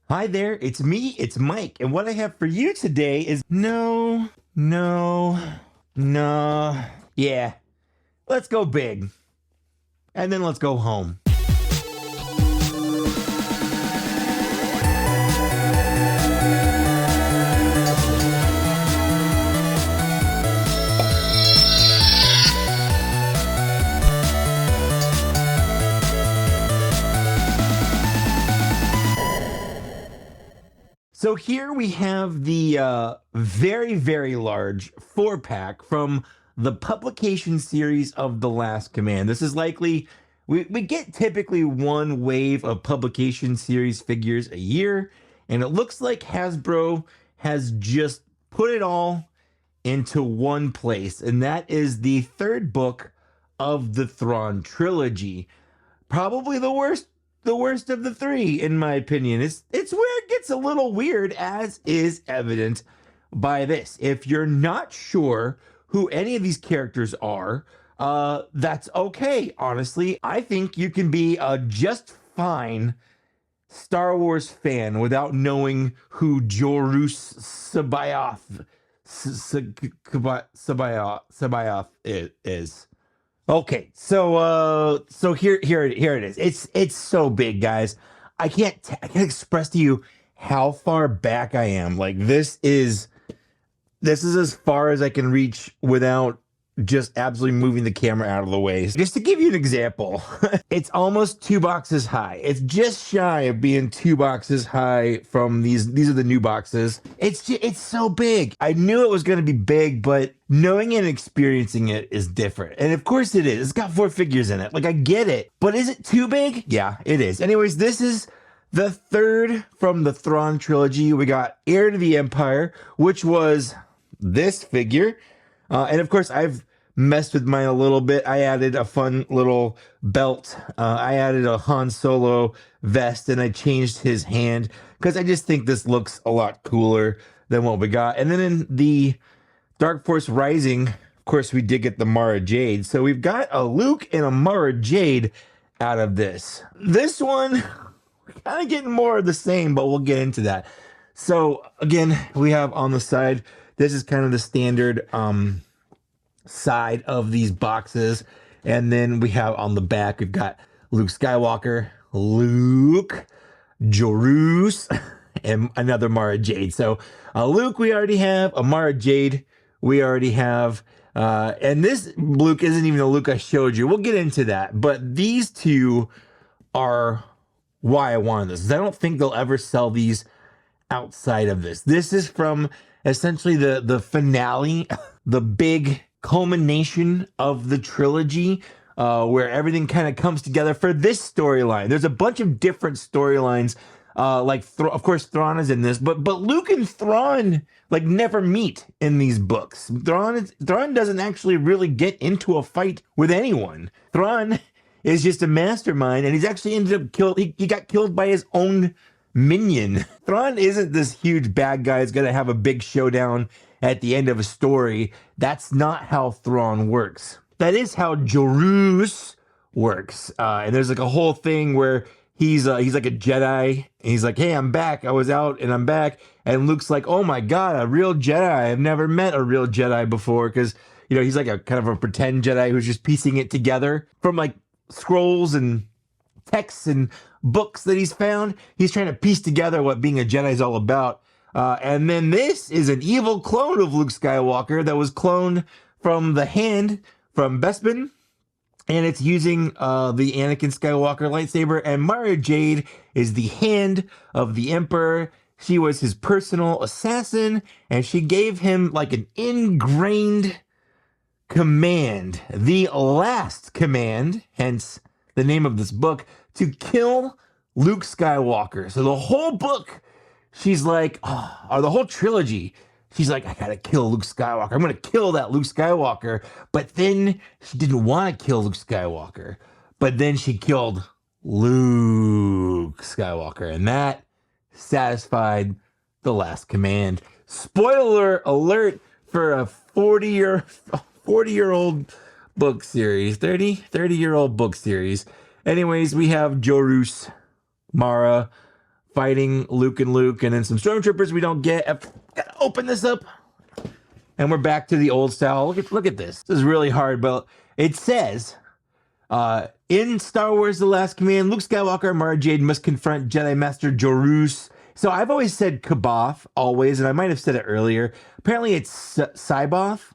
Hi there, it's me, it's Mike, and what I have for you today is no, no, no. Yeah, let's go big, and then let's go home. So here we have the very, very large 4-pack from the publication series of The Last Command. This is likely, we get typically one wave of publication series figures a year, and it looks like Hasbro has just put it all into one place, and that is the third book of the Thrawn trilogy. Probably the worst of the three, in my opinion. It's where it gets a little weird, as is evident by this. If you're not sure who any of these characters are, that's okay. Honestly, I think you can be a just fine Star Wars fan without knowing who Joruus C'Baoth is. Okay, so here it is. It's so big, guys. I can't express to you how far back I am. Like this is as far as I can reach without just absolutely moving the camera out of the way. Just to give you an example, it's almost 2 boxes high. It's just shy of being 2 boxes high from these. These are the new boxes. It's so big. I knew it was going to be big, but knowing and experiencing it is different. And of course it is. It's got 4 figures in it. Like, I get it. But is it too big? Yeah, it is. Anyways, this is the third from the Thrawn trilogy. We got Heir to the Empire, which was this figure. And of course, I've messed with mine a little bit. I added a fun little belt. I added a Han Solo vest, and I changed his hand because I just think this looks a lot cooler than what we got. And then in the Dark Force Rising, of course, we did get the Mara Jade. So we've got a Luke and a Mara Jade out of this. This one, we're kind of getting more of the same, but we'll get into that. So again, we have on the side, this is kind of the standard side of these boxes. And then we have on the back, we've got Luke Skywalker, Luke, Joruus, and another Mara Jade. So Luke, we already have. A Mara Jade, we already have. And this Luke isn't even the Luke I showed you. We'll get into that. But these two are why I wanted this. I don't think they'll ever sell these outside of this. This is from essentially the finale, the big culmination of the trilogy, where everything kind of comes together for this storyline. There's a bunch of different storylines, of course Thrawn is in this, but Luke and Thrawn like never meet in these books. Thrawn doesn't actually really get into a fight with anyone. Thrawn is just a mastermind, and he's actually ended up killed. He got killed by his own minion. Thrawn isn't this huge bad guy who's gonna have a big showdown at the end of a story. That's not how Thrawn works. That is how Joruus works. And there's like a whole thing where he's like a Jedi. And he's like, hey, I'm back. I was out and I'm back. And Luke's like, oh my God, a real Jedi. I've never met a real Jedi before. Because, he's like a kind of a pretend Jedi who's just piecing it together from like scrolls and texts and books that he's found. He's trying to piece together what being a Jedi is all about. And then this is an evil clone of Luke Skywalker that was cloned from the hand from Bespin. And it's using the Anakin Skywalker lightsaber. And Mara Jade is the hand of the Emperor. She was his personal assassin. And she gave him like an ingrained command. The last command, hence the name of this book, to kill Luke Skywalker. So the whole book, she's like, or the whole trilogy, she's like, I gotta kill Luke Skywalker. I'm gonna kill that Luke Skywalker. But then she didn't want to kill Luke Skywalker. But then she killed Luke Skywalker. And that satisfied the last command. Spoiler alert for a 40-year-old book series. 30-year-old book series. Anyways, we have Joruus, Mara, fighting Luke, and then some stormtroopers we don't get. I've got to open this up. And we're back to the old style. Look at this. This is really hard, but it says, in Star Wars The Last Command, Luke Skywalker and Mara Jade must confront Jedi Master Joruus. So I've always said C'Baoth, always, and I might have said it earlier. Apparently it's C'Baoth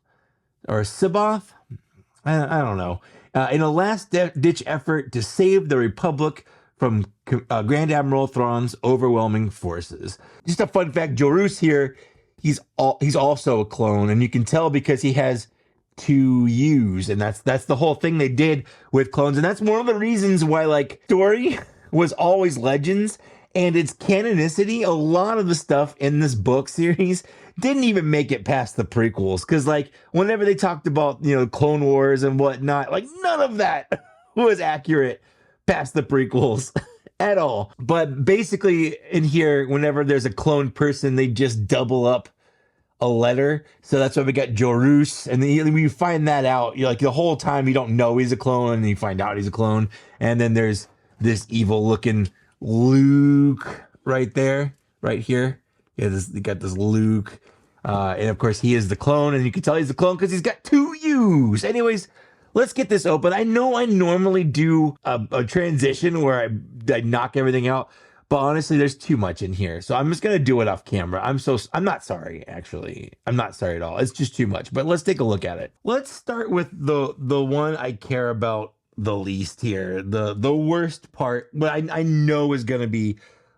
or C'Baoth. I don't know. In a last-ditch effort to save the Republic from Grand Admiral Thrawn's overwhelming forces. Just a fun fact, Joruus here, he's also a clone, and you can tell because he has 2 U's, and that's the whole thing they did with clones, and that's one of the reasons why, like, story was always Legends, and its canonicity, a lot of the stuff in this book series didn't even make it past the prequels, because, like, whenever they talked about, you know, Clone Wars and whatnot, like, none of that was accurate past the prequels at all. But basically in here, whenever there's a cloned person, they just double up a letter. So that's why we got Joruus. And then when you find that out, you're like, the whole time you don't know he's a clone, and you find out he's a clone. And then there's this evil looking Luke right there, right here. Yeah, you got this Luke. And of course he is the clone, and you can tell he's the clone because he's got 2 U's. Anyways, let's get this open. I know I normally do a transition where I knock everything out, but honestly, there's too much in here. So I'm just going to do it off camera. I'm not sorry, actually. I'm not sorry at all. It's just too much, but let's take a look at it. Let's start with the one I care about the least here. The worst part, but I know is going to be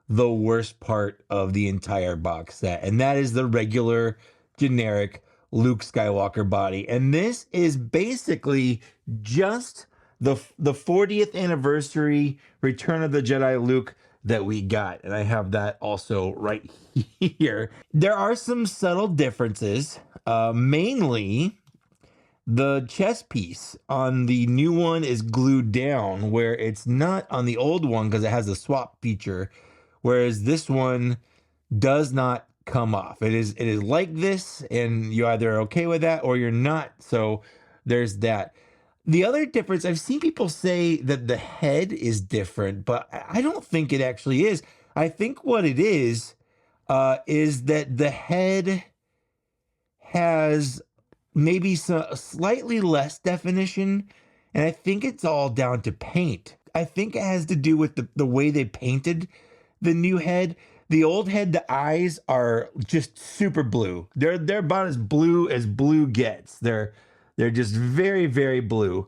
the worst part of the entire box set, and that is the regular generic Luke Skywalker body. And this is basically just the 40th anniversary Return of the Jedi Luke that we got, and I have that also right here. There are some subtle differences, mainly the chest piece on the new one is glued down, where it's not on the old one because it has a swap feature, whereas this one does not come off. It is like this, and you either are okay with that or you're not. So there's that. The other difference, I've seen people say that the head is different, but I don't think it actually is. I think what it is that the head has maybe slightly less definition, and I think it's all down to paint. I think it has to do with the way they painted the new head. The old head, the eyes are just super blue. They're about as blue gets. They're just very, very blue.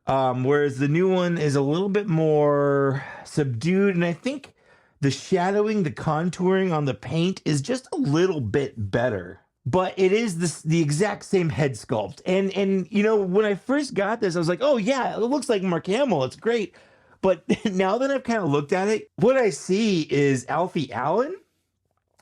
Whereas the new one is a little bit more subdued, and I think the shadowing, the contouring on the paint is just a little bit better. But it is the exact same head sculpt. And you know, when I first got this, I was like, oh yeah, it looks like Mark Hamill. It's great. But now that I've kind of looked at it, what I see is Alfie Allen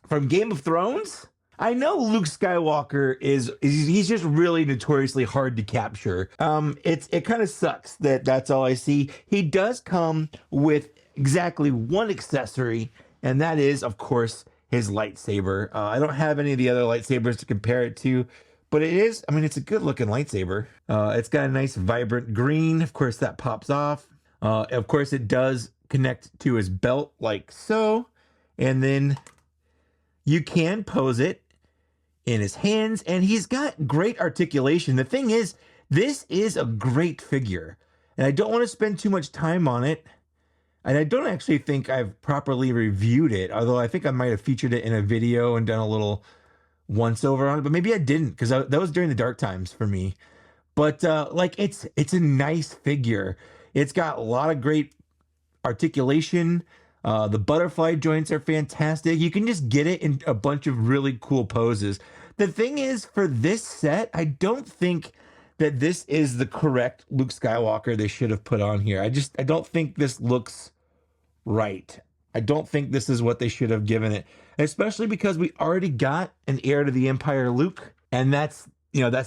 from Game of Thrones. I know Luke Skywalker he's just really notoriously hard to capture. It kind of sucks that that's all I see. He does come with exactly one accessory, and that is, of course, his lightsaber. I don't have any of the other lightsabers to compare it to, but it's a good looking lightsaber. It's got a nice vibrant green. Of course, that pops off. Of course, it does connect to his belt like so, and then you can pose it in his hands, and he's got great articulation. The thing is, this is a great figure, and I don't want to spend too much time on it, and I don't actually think I've properly reviewed it, although I think I might have featured it in a video and done a little once over on it, but maybe I didn't, because that was during the dark times for me. But like, it's a nice figure. It's got a lot of great articulation. The butterfly joints are fantastic. You can just get it in a bunch of really cool poses. The thing is, for this set, I don't think that this is the correct Luke Skywalker they should have put on here. I don't think this looks right. I don't think this is what they should have given it, especially because we already got an Heir to the Empire Luke, and that's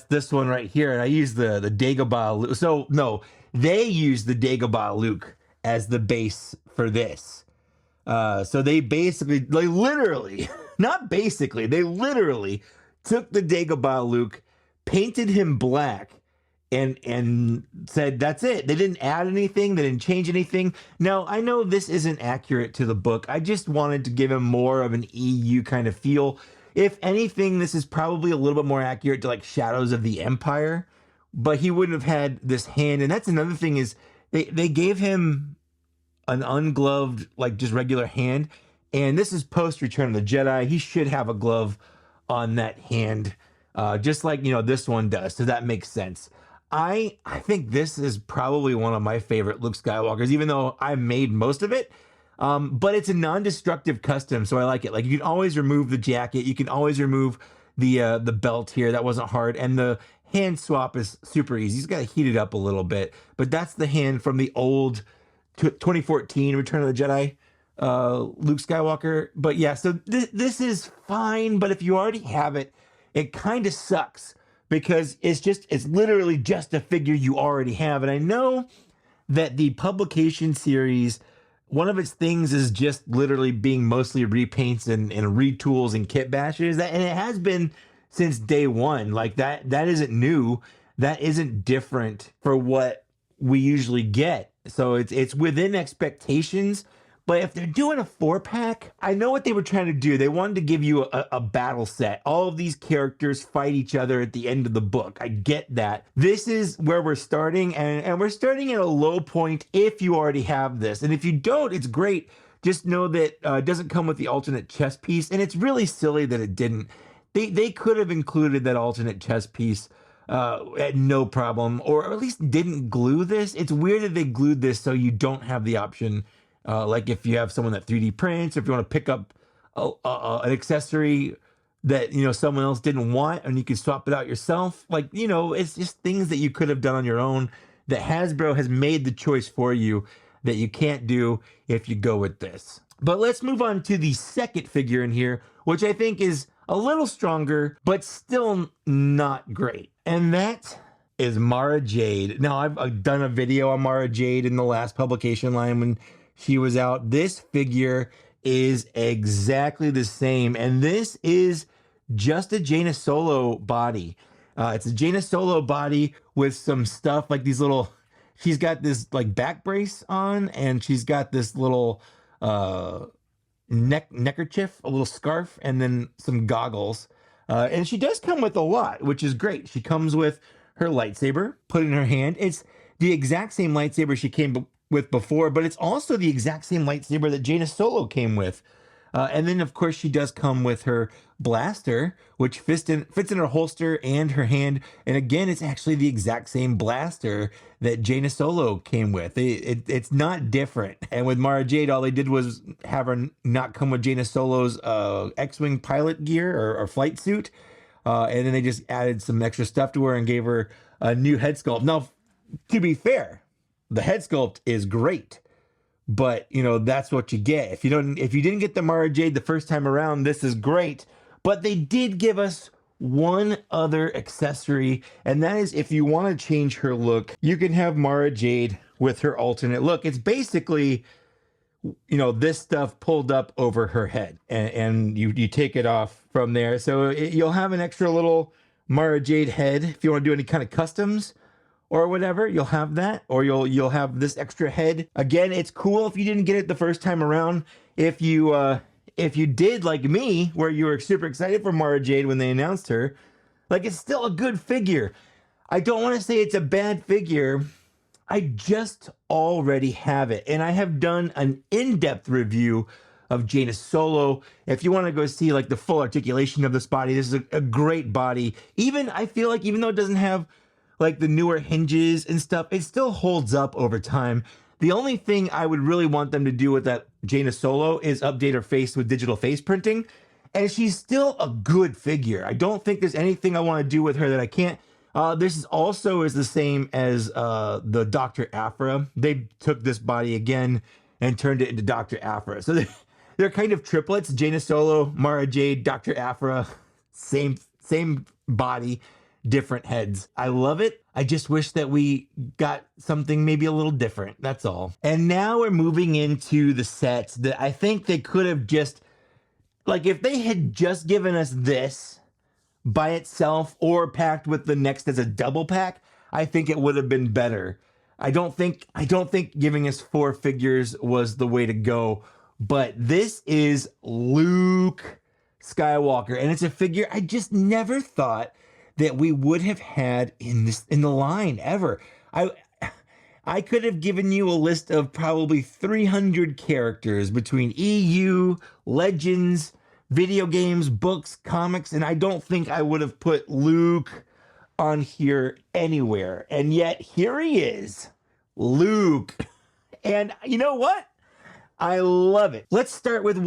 this one right here. And I use the Dagobah Luke. So no, they use the Dagobah Luke as the base for this. So they literally took the Dagobah Luke, painted him black, and said that's it. They didn't add anything, they didn't change anything. Now, I know this isn't accurate to the book. I just wanted to give him more of an EU kind of feel. If anything, this is probably a little bit more accurate to like Shadows of the Empire, but he wouldn't have had this hand. And that's another thing, is they gave him an ungloved, like just regular hand. And this is post Return of the Jedi. He should have a glove on that hand, just like, you know, this one does. So that makes sense. I think this is probably one of my favorite Luke Skywalkers, even though I made most of it. But it's a non-destructive custom, so I like it. Like, you can always remove the jacket, you can always remove the belt here. That wasn't hard, and the hand swap is super easy. He's got to heat it up a little bit, but that's the hand from the old 2014 Return of the Jedi Luke Skywalker. But yeah, so this is fine, but if you already have it, it kind of sucks, because it's literally just a figure you already have. And I know that the publication series, one of its things is just literally being mostly repaints and retools and kit bashes. And it has been since day one. Like that isn't new. That isn't different for what we usually get. So it's within expectations. But if they're doing a 4-pack, I know what they were trying to do. They wanted to give you a battle set. All of these characters fight each other at the end of the book. I get that. This is where we're starting, and we're starting at a low point if you already have this. And if you don't, it's great. Just know that it doesn't come with the alternate chest piece, and it's really silly that it didn't. They could have included that alternate chest piece at no problem, or at least didn't glue this. It's weird that they glued this so you don't have the option. Like if you have someone that 3D prints, or if you want to pick up an accessory that, you know, someone else didn't want, and you can swap it out yourself. Like, you know, it's just things that you could have done on your own that Hasbro has made the choice for you that you can't do if you go with this. But let's move on to the second figure in here, which I think is a little stronger, but still not great. And that is Mara Jade. Now, I've done a video on Mara Jade in the last publication line when she was out. This figure is exactly the same, and this is just a Jaina Solo body. It's a Jaina Solo body with some stuff like these little, she's got this like back brace on, and she's got this little neckerchief, a little scarf, and then some goggles. And she does come with a lot, which is great. She comes with her lightsaber put in her hand. It's the exact same lightsaber she came with before, but it's also the exact same lightsaber that Jaina Solo came with. And then, of course, she does come with her blaster, which fits in her holster and her hand. And again, it's actually the exact same blaster that Jaina Solo came with. It's not different. And with Mara Jade, all they did was have her not come with Jaina Solo's X-Wing pilot gear or flight suit. And then they just added some extra stuff to her and gave her a new head sculpt. Now, to be fair, the head sculpt is great, but you know, that's what you get. If you didn't get the Mara Jade the first time around, this is great. But they did give us one other accessory, and that is if you want to change her look, you can have Mara Jade with her alternate look. It's basically, you know, this stuff pulled up over her head, and you take it off from there. So you'll have an extra little Mara Jade head if you want to do any kind of customs or whatever. You'll have that, or you'll have this extra head. Again, it's cool if you didn't get it the first time around. If you did, like me, where you were super excited for Mara Jade when they announced her, like, it's still a good figure. I don't want to say it's a bad figure. I just already have it, and I have done an in-depth review of Jaina Solo. If you want to go see like the full articulation of this body, this is a great body. I feel like even though it doesn't have like the newer hinges and stuff, it still holds up over time. The only thing I would really want them to do with that Jaina Solo is update her face with digital face printing, and she's still a good figure. I don't think there's anything I want to do with her that I can't. This is also the same as the Dr. Aphra. They took this body again and turned it into Dr. Aphra. So they're kind of triplets: Jaina Solo, Mara Jade, Dr. Aphra, same body, different heads. I love it. I just wish that we got something maybe a little different. That's all. And now we're moving into the sets that I think they could have just, like, if they had just given us this by itself or packed with the next as a double pack, I think it would have been better. I don't think giving us 4 figures was the way to go, but this is Luke Skywalker, and it's a figure I just never thought that we would have had in the line ever. I could have given you a list of probably 300 characters between EU, Legends, video games, books, comics, and I don't think I would have put Luke on here anywhere. And yet here he is, Luke. And you know what? I love it. Let's start with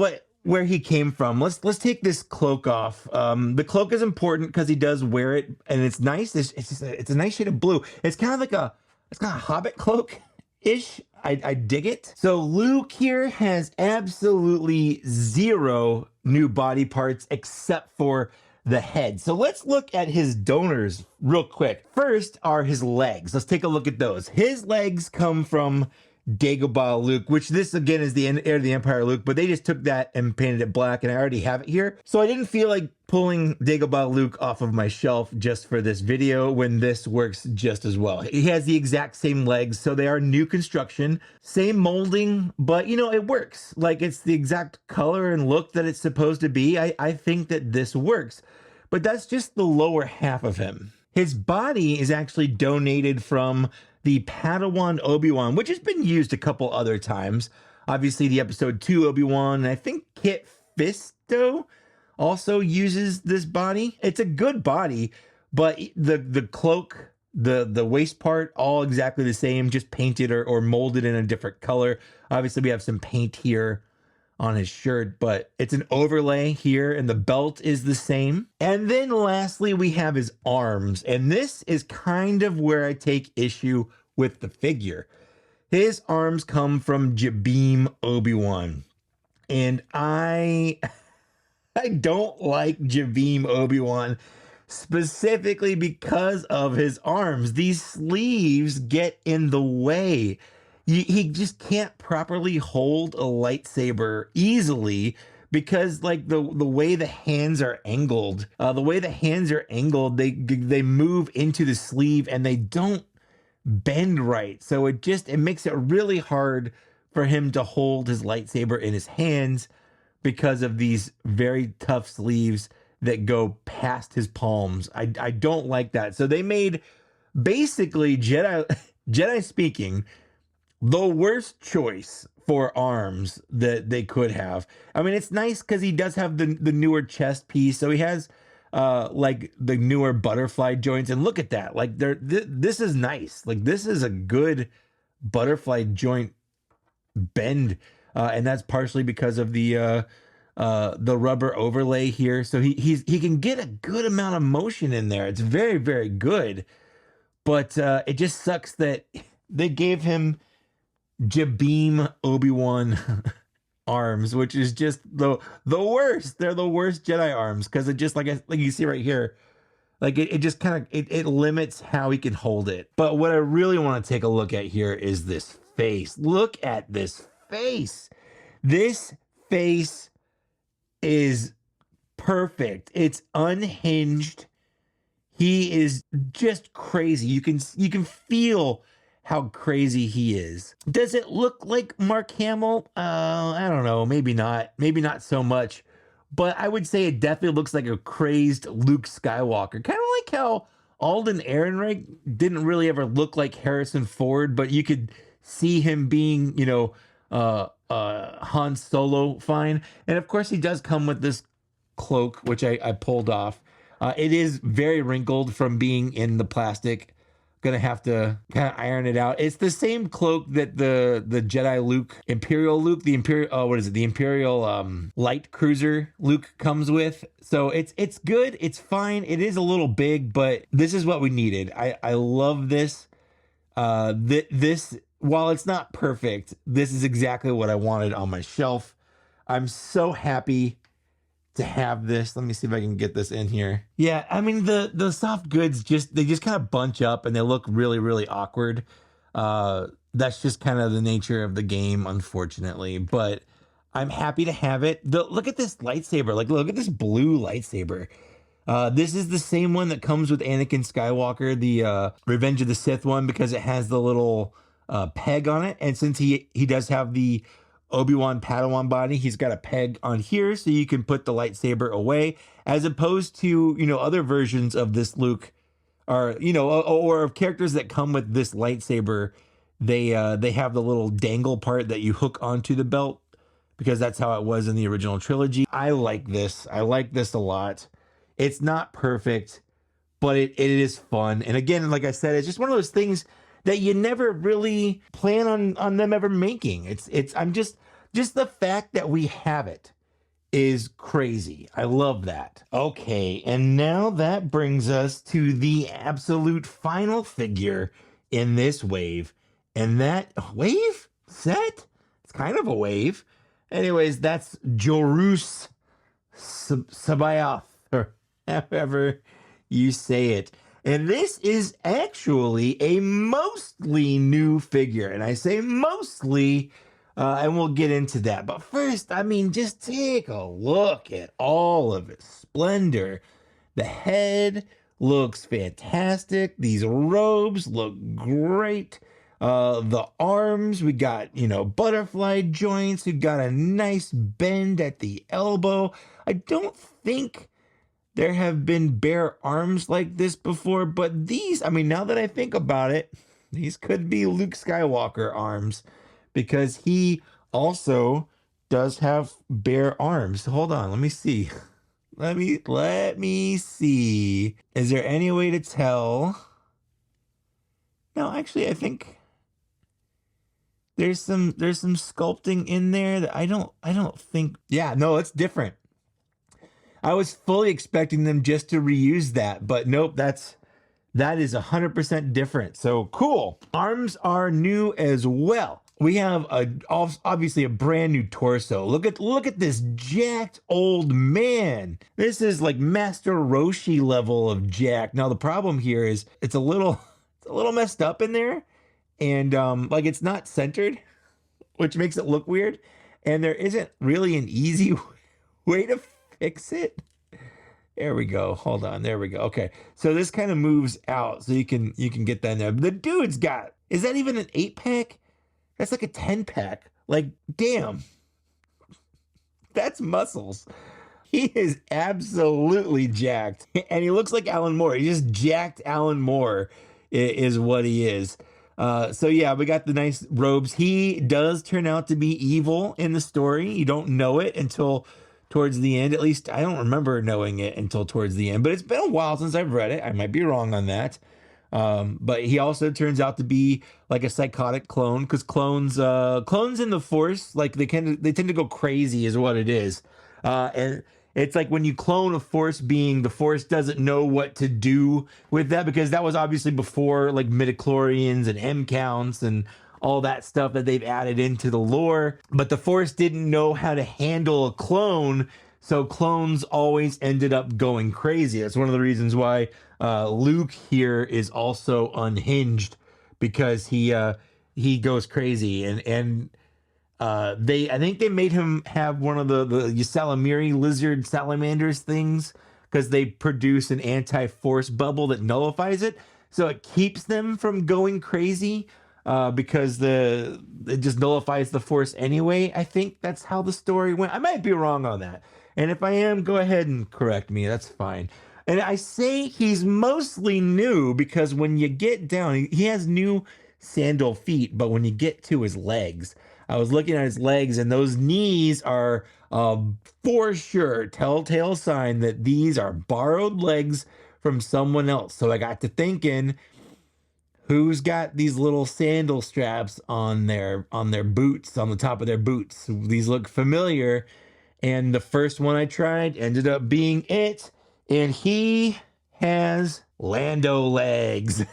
where he came from. Let's take this cloak off. The cloak is important because he does wear it, and it's nice. It's a nice shade of blue. It's kind of a Hobbit cloak-ish. I dig it. So Luke here has absolutely 0 new body parts except for the head. So let's look at his donors real quick. First are his legs. Let's take a look at those. His legs come from Dagobah Luke, which this again is the heir of the Empire Luke, but they just took that and painted it black, and I already have it here. So I didn't feel like pulling Dagobah Luke off of my shelf just for this video when this works just as well. He has the exact same legs, so they are new construction, same molding, but you know, it works. Like, it's the exact color and look that it's supposed to be. I think that this works, but that's just the lower half of him. His body is actually donated from the Padawan Obi-Wan, which has been used a couple other times. Obviously, the episode 2 Obi-Wan, and I think Kit Fisto also uses this body. It's a good body, but the cloak, the waist part, all exactly the same, just painted or molded in a different color. Obviously, we have some paint here on his shirt, but it's an overlay here, and the belt is the same. And then lastly, we have his arms, and this is kind of where I take issue with the figure. His arms come from Jabeam Obi-Wan, and I don't like Jabeam Obi-Wan specifically because of his arms. These sleeves get in the way. He just can't properly hold a lightsaber easily because, like, the way the hands are angled, they move into the sleeve and they don't bend right. So it makes it really hard for him to hold his lightsaber in his hands because of these very tough sleeves that go past his palms. I don't like that. So they made basically Jedi speaking, the worst choice for arms that they could have. I mean, it's nice because he does have the newer chest piece, so he has like the newer butterfly joints, and look at that. Like, this is nice. Like, this is a good butterfly joint bend, and that's partially because of the rubber overlay here. So he can get a good amount of motion in there. It's very, very good, but it just sucks that they gave him Jabeam Obi-Wan arms, which is just the worst. They're the worst Jedi arms because it just like you see right here, like it just kind of it limits how he can hold it. But what I really want to take a look at here is this face. Look at this face. This face is perfect. It's unhinged. He is just crazy. You can feel how crazy he is. Does it look like Mark Hamill? I don't know. Maybe not. Maybe not so much. But I would say it definitely looks like a crazed Luke Skywalker. Kind of like how Alden Ehrenreich didn't really ever look like Harrison Ford, but you could see him being, you know, Han Solo fine. And of course, he does come with this cloak, which I pulled off. It is very wrinkled from being in the plastic. Gonna have to kind of iron it out. It's the same cloak that the Jedi Luke, Imperial Luke, the Imperial light cruiser Luke comes with. So it's good. It's fine. It is a little big, but this is what we needed. I love this. This, while it's not perfect, this is exactly what I wanted on my shelf. I'm so happy to have this. Let me see if I can get this in here. Yeah, I mean, the soft goods just kind of bunch up and they look really, really awkward. That's just kind of the nature of the game, unfortunately, but I'm happy to have it. Look at this lightsaber. Like, look at this blue lightsaber. This is the same one that comes with Anakin Skywalker, the Revenge of the Sith one, because it has the little peg on it. And since he does have the Obi-Wan Padawan body, he's got a peg on here so you can put the lightsaber away, as opposed to, you know, other versions of this Luke, or, you know, or characters that come with this lightsaber. They have the little dangle part that you hook onto the belt, because that's how it was in the original trilogy. I like this. I like this a lot. It's not perfect, but it is fun. And again, like I said, it's just one of those things that you never really plan on them ever making. I'm just the fact that we have it is crazy. I love that. Okay, and now that brings us to the absolute final figure in this wave. And that wave set? It's kind of a wave. Anyways, that's Joruus C'Baoth, or however you say it. And this is actually a mostly new figure. And I say mostly, and we'll get into that. But first, I mean, just take a look at all of its splendor. The head looks fantastic. These robes look great. The arms, we got, you know, butterfly joints. We got a nice bend at the elbow. I don't think there have been bare arms like this before, but these, I mean, now that I think about it, these could be Luke Skywalker arms, because he also does have bare arms. Hold on, let me see. Let me see. Is there any way to tell? No, actually, I think there's some sculpting in there that I don't think. Yeah, no, it's different. I was fully expecting them just to reuse that, but nope, that is 100% different. So cool. Arms are new as well. We have obviously a brand new torso. Look at this jacked old man. This is like Master Roshi level of jack. Now the problem here is it's a little messed up in there, and like it's not centered, which makes it look weird. And there isn't really an easy way to fix it. There we go. Hold on. There we go. Okay. So this kind of moves out so you can get that in there. But the dude's got, is that even an 8-pack? That's like a 10-pack. Like, damn. That's muscles. He is absolutely jacked. And he looks like Alan Moore. He just jacked Alan Moore is what he is. So yeah, we got the nice robes. He does turn out to be evil in the story. You don't know it until towards the end. At least I don't remember knowing it until towards the end, but it's been a while since I've read it. I might be wrong on that. But he also turns out to be like a psychotic clone, because clones in the Force, like they tend to go crazy is what it is. And it's like when you clone a Force being, the Force doesn't know what to do with that, because that was obviously before like midichlorians and M counts and all that stuff that they've added into the lore. But the Force didn't know how to handle a clone, so clones always ended up going crazy. That's one of the reasons why Luke here is also unhinged, because he goes crazy. And I think they made him have one of the Ysalamiri lizard salamanders things, because they produce an anti-force bubble that nullifies it, so it keeps them from going crazy. Because it just nullifies the Force anyway. I think that's how the story went. I might be wrong on that. And if I am, go ahead and correct me. That's fine. And I say he's mostly new because when you get down, he has new sandal feet, but when you get to his legs, I was looking at his legs, and those knees are for sure telltale sign that these are borrowed legs from someone else. So I got to thinking, who's got these little sandal straps on their boots, on the top of their boots? These look familiar. And the first one I tried ended up being it. And he has Lando legs.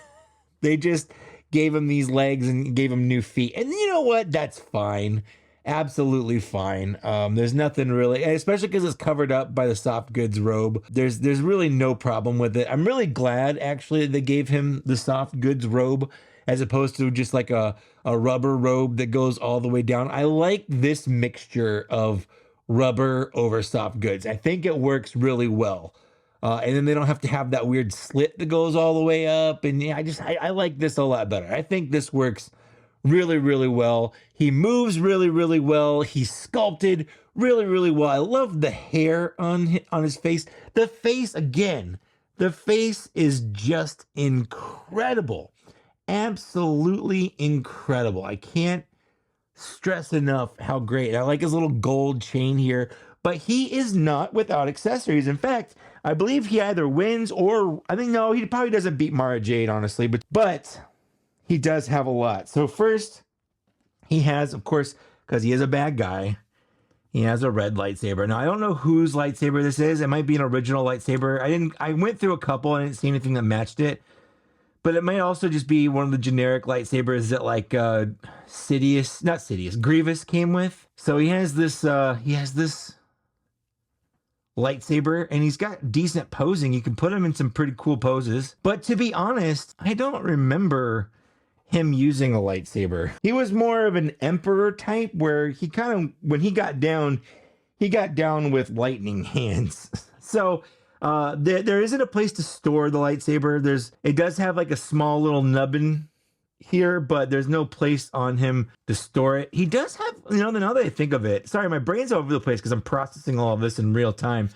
They just gave him these legs and gave him new feet. And you know what? That's fine. Absolutely fine. There's nothing really, especially because it's covered up by the soft goods robe. There's really no problem with it. I'm really glad actually they gave him the soft goods robe as opposed to just like a rubber robe that goes all the way down. I like this mixture of rubber over soft goods. I think it works really well. And then they don't have to have that weird slit that goes all the way up. And yeah, I like this a lot better. I think this works really, really well. He moves really, really well. He's sculpted really, really well. I love the hair on his face. The face, again, the face is just incredible. Absolutely incredible. I can't stress enough how great. I like his little gold chain here, but he is not without accessories. In fact, I believe he either wins or, I think, no, he probably doesn't beat Mara Jade, honestly, but he does have a lot. So first, he has, of course, because he is a bad guy, he has a red lightsaber. Now, I don't know whose lightsaber this is. It might be an original lightsaber. I went through a couple and I didn't see anything that matched it. But it might also just be one of the generic lightsabers that like Grievous came with. So he has this lightsaber and he's got decent posing. You can put him in some pretty cool poses. But to be honest, I don't remember him using a lightsaber. He was more of an emperor type where he kind of, when he got down with lightning hands. So there isn't a place to store the lightsaber. It does have like a small little nubbin here, but there's no place on him to store it. He does have, now that I think of it, sorry, my brain's all over the place because I'm processing all of this in real time.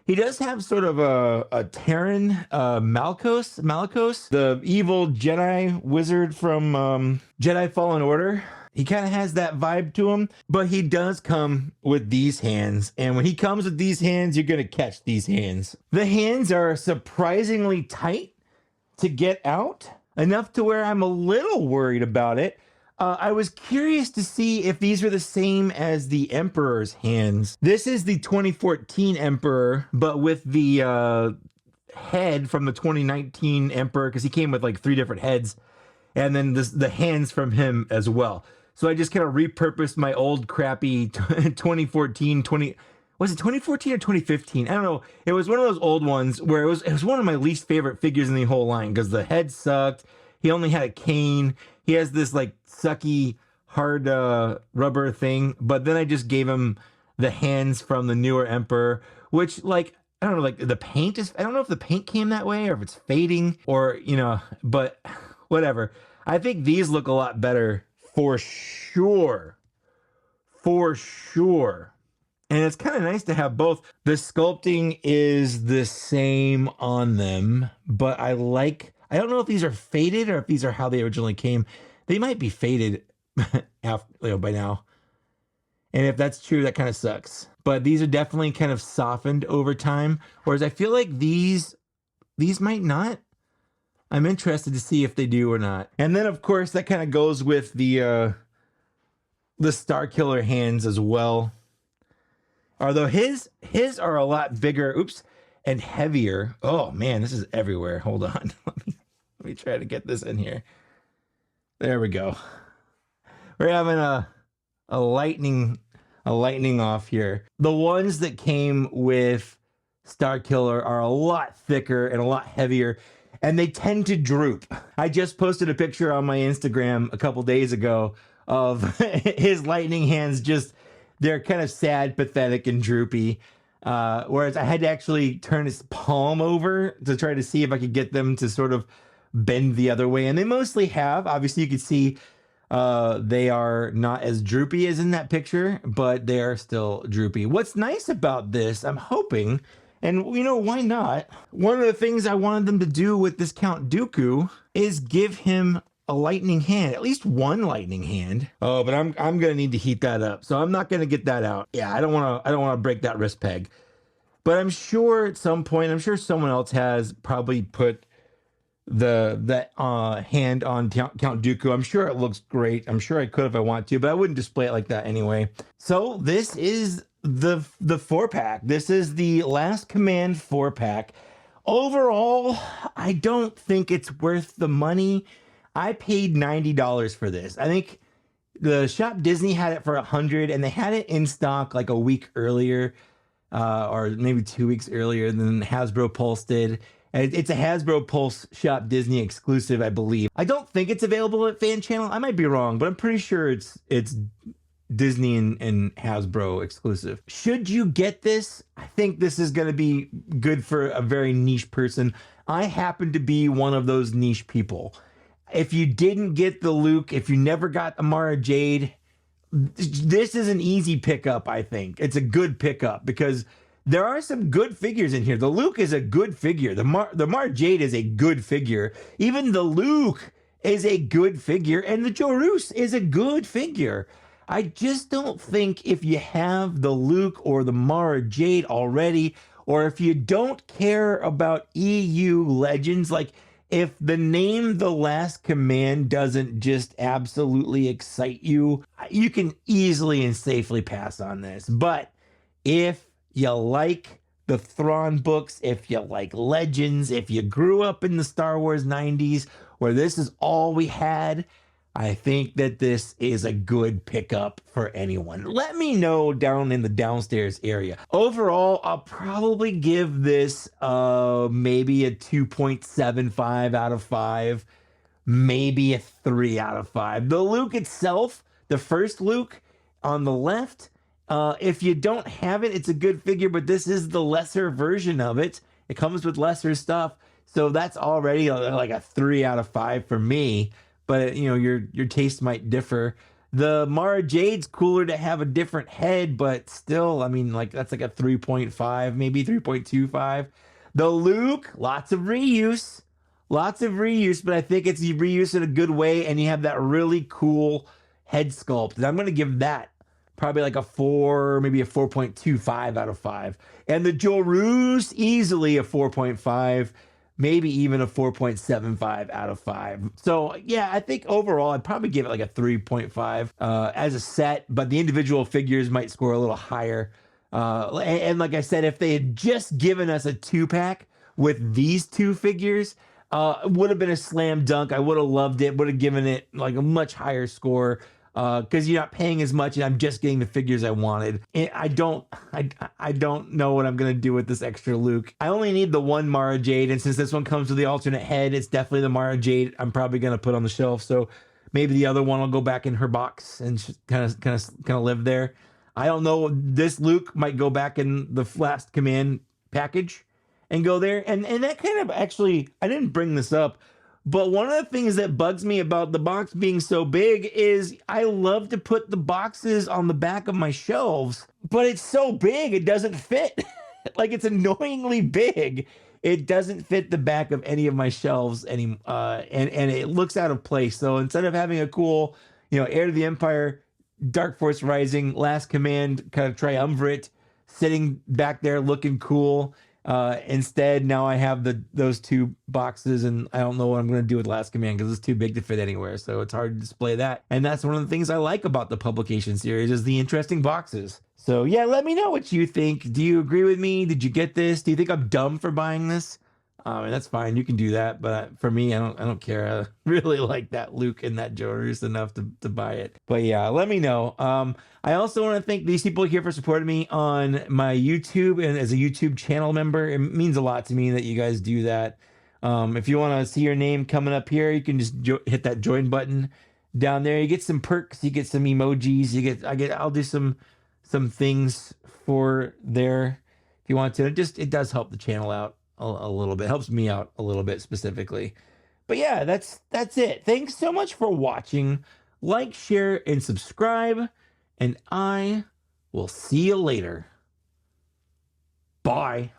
He does have sort of a Terran Malicos, the evil Jedi wizard from Jedi Fallen Order. He kind of has that vibe to him, but he does come with these hands. And when he comes with these hands, you're going to catch these hands. The hands are surprisingly tight to get out, enough to where I'm a little worried about it. I was curious to see if these are the same as the Emperor's hands. This is the 2014 Emperor, but with the head from the 2019 Emperor, because he came with like 3 different heads, and then the hands from him as well. So I just kind of repurposed my old crappy 2014, was it 2014 or 2015? I don't know. It was one of those old ones where it was one of my least favorite figures in the whole line because the head sucked. He only had a cane. He has this like sucky hard rubber thing. But then I just gave him the hands from the newer Emperor, which like, I don't know, like the paint is, I don't know if the paint came that way or if it's fading or, but whatever. I think these look a lot better for sure. For sure. And it's kind of nice to have both. The sculpting is the same on them, but I don't know if these are faded or if these are how they originally came. They might be faded after, by now. And if that's true, that kind of sucks. But these are definitely kind of softened over time. Whereas I feel like these might not. I'm interested to see if they do or not. And then of course that kind of goes with the Star Killer hands as well. Although his are a lot bigger, and heavier. Oh man, this is everywhere. Hold on. Let me try to get this in here. There we go. We're having a lightning off here. The ones that came with Star Killer are a lot thicker and a lot heavier, and they tend to droop. I just posted a picture on my Instagram a couple days ago of his lightning hands. They're kind of sad, pathetic, and droopy. Whereas I had to actually turn his palm over to try to see if I could get them to sort of bend the other way. And they mostly have. Obviously, you can see they are not as droopy as in that picture, but they are still droopy. What's nice about this, I'm hoping, and why not? One of the things I wanted them to do with this Count Dooku is give him a lightning hand, at least one lightning hand. Oh, but I'm gonna need to heat that up, so I'm not gonna get that out. Yeah, I don't want to break that wrist peg. But I'm sure at some point, I'm sure someone else has probably put that hand on Count Dooku. I'm sure it looks great. I'm sure I could if I want to, but I wouldn't display it like that anyway. So this is the 4-pack. This is the Last Command 4-pack. Overall, I don't think it's worth the money. I paid $90 for this. I think the Shop Disney had it for $100, and they had it in stock like a week earlier, or maybe 2 weeks earlier than Hasbro Pulse did. And it's a Hasbro Pulse Shop Disney exclusive, I believe. I don't think it's available at Fan Channel. I might be wrong, but I'm pretty sure it's Disney and Hasbro exclusive. Should you get this? I think this is going to be good for a very niche person. I happen to be one of those niche people. If you didn't get the Luke, if you never got Amara Jade, this is an easy pickup, I think. It's a good pickup because there are some good figures in here. The Luke is a good figure. The Mara Jade is a good figure. Even the Luke is a good figure, and the Joruus is a good figure. I just don't think if you have the Luke or the Mara Jade already, or if you don't care about EU Legends, like if the name The Last Command doesn't just absolutely excite you, you can easily and safely pass on this. But if you like the Thrawn books, if you like Legends, if you grew up in the Star Wars 90s where this is all we had, I think that this is a good pickup for anyone. Let me know down in the downstairs area. Overall, I'll probably give this maybe a 2.75 out of 5, maybe a 3 out of 5. The Luke itself, the first Luke on the left, if you don't have it, it's a good figure, but this is the lesser version of it. It comes with lesser stuff, so that's already like a 3 out of 5 for me. But you know, your taste might differ. The Mara Jade's cooler to have a different head, but still, I mean, like that's like a 3.5, maybe 3.25. The Luke, lots of reuse, but I think it's reuse in a good way, and you have that really cool head sculpt. And I'm gonna give that probably like a 4, maybe a 4.25 out of 5. And the Joruus, easily a 4.5. Maybe even a 4.75 out of 5. So yeah, I think overall I'd probably give it like a 3.5 as a set, but the individual figures might score a little higher. And like I said, if they had just given us a 2-pack with these 2 figures, it would have been a slam dunk. I would have loved it, would have given it like a much higher score. Because you're not paying as much and I'm just getting the figures I wanted. And I don't know what I'm gonna do with this extra Luke. I only need the one Mara Jade, and since this one comes with the alternate head, it's definitely the Mara Jade I'm probably gonna put on the shelf. So maybe the other one will go back in her box and kind of live there. I don't know. This Luke might go back in the Last Command package and go there. And that kind of actually, I didn't bring this up, but one of the things that bugs me about the box being so big is I love to put the boxes on the back of my shelves, but it's so big it doesn't fit. Like, it's annoyingly big. It doesn't fit the back of any of my shelves and it looks out of place. So instead of having a cool, Heir to the Empire, Dark Force Rising, Last Command kind of triumvirate sitting back there looking cool, instead now I have those 2 boxes, and I don't know what I'm going to do with Last Command because it's too big to fit anywhere, so it's hard to display that. And that's one of the things I like about the publication series, is the interesting boxes. So yeah, let me know what you think. Do you agree with me? Did you get this? Do you think I'm dumb for buying this? And that's fine, you can do that, but for me, I don't care. I really like that Luke and that Joruus enough to buy it. But yeah, let me know. I also want to thank these people here for supporting me on my YouTube and as a YouTube channel member. It means a lot to me that you guys do that. If you want to see your name coming up here, you can just hit that join button down there. You get some perks, you get some emojis, I'll do some things for there if you want to. It does help the channel out a little bit. Helps me out a little bit specifically. But yeah, that's it. Thanks so much for watching. Like, share, and subscribe, and I will see you later. Bye.